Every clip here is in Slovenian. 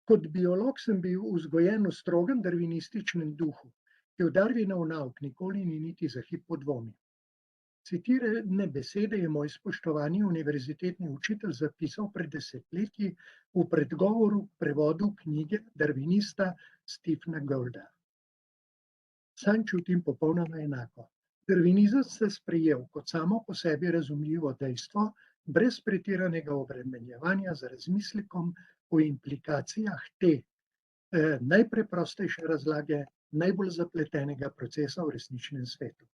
Kot biolog sem bil vzgojen v strogem darvinističnem duhu, ki v Darwinov nauk nikoli ni niti za hip podvomil. Citirane besede je moj spoštovani univerzitetni učitelj zapisal pred desetletji v predgovoru k prevodu knjige darwinista Stephena Goulda. Sam čutim popolnoma enako. Darwinizem se sprejel kot samo po sebi razumljivo dejstvo, brez pretiranega obremenjevanja z razmislekom o implikacijah te najpreprostejše razlage najbolj zapletenega procesa v resničnem svetu.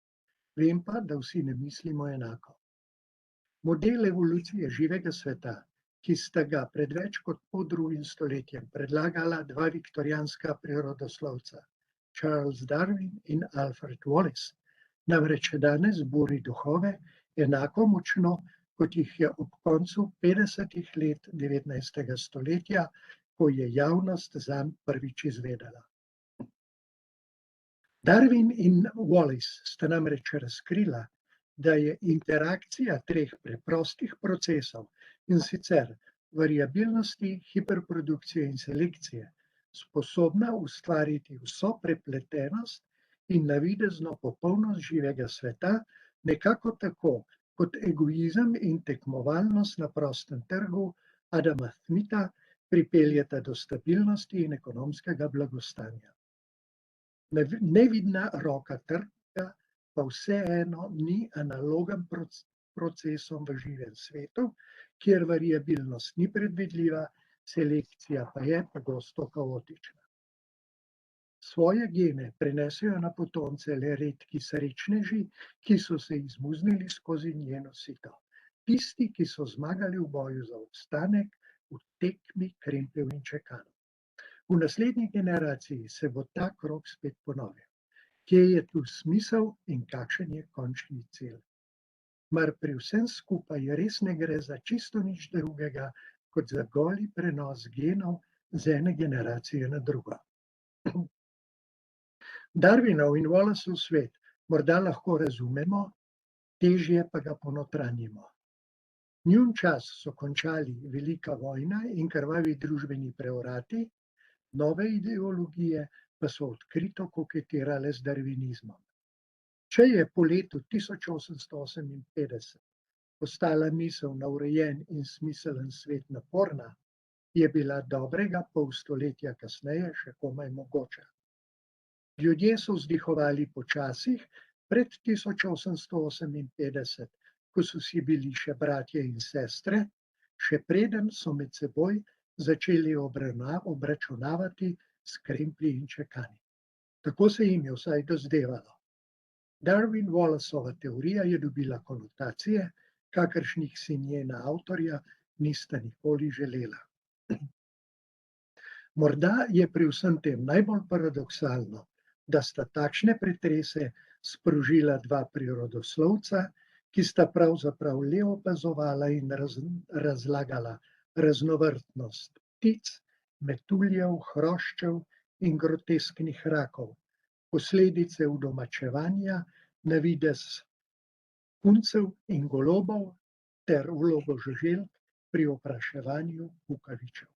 Vem pa, da vsi ne mislimo enako. Model evolucije živega sveta, ki sta ga pred več kot poldrugim stoletjem predlagala dva viktorijanska prirodoslovca, Charles Darwin in Alfred Wallace, namreč danes buri duhove enako močno, kot jih je ob koncu 50 let 19. stoletja, ko je javnost zanj prvič izvedela. Darwin in Wallace sta namreč razkrila, da je interakcija treh preprostih procesov, in sicer variabilnosti, hiperprodukcije in selekcije, sposobna ustvariti vso prepletenost in navidezno popolnost živega sveta, nekako tako, kot egoizem in tekmovalnost na prostem trgu Adama Smitha pripeljeta do stabilnosti in ekonomskega blagostanja. Nevidna roka trga pa vseeno ni analogen procesom v živem svetu, kjer variabilnost ni predvidljiva, selekcija pa je pogosto kaotična. Svoje gene prenesejo na potomce le redki srečneži, ki so se izmuznili skozi njeno sito. Tisti, ki so zmagali v boju za obstanek, v tekmi krempljev in čekanov. V naslednji generaciji se bo ta krog spet ponovil. Kje je tu smisel in kakšen je končni cilj? Mar pri vsem skupaj res ne gre za čisto nič drugega, kot za goli prenos genov z ene generacije na drugo. Darwinov in Wallaceov svet morda lahko razumemo, težje pa ga ponotranjimo. Njun čas so končali velika vojna in krvavi družbeni prevrati, nove ideologije pa so odkrito koketirale z darwinizmom. Če je po letu 1858 postala misel na urejen in smiselen svet naporna, je bila dobrega pol stoletja kasneje še komaj mogoča. Ljudje so vzdihovali počasih pred 1858, ko so si bili še bratje in sestre, še preden so med seboj začeli obračunavati s kremplji in čekani. Tako se jim je vsaj dozdevalo. Darwin-Wallaceova teorija je dobila konotacije, kakršnih si njena avtorja nista nikoli želela. Morda je pri vsem tem najbolj paradoksalno, da sta takšne pretrese sprožila dva prirodoslovca, ki sta pravzaprav le opazovala in razlagala raznovrstnost ptic, metuljev, hroščev in grotesknih rakov, posledice udomačevanja, navidez puncev in golobov ter vlogo žuželk pri opraševanju kukavičev.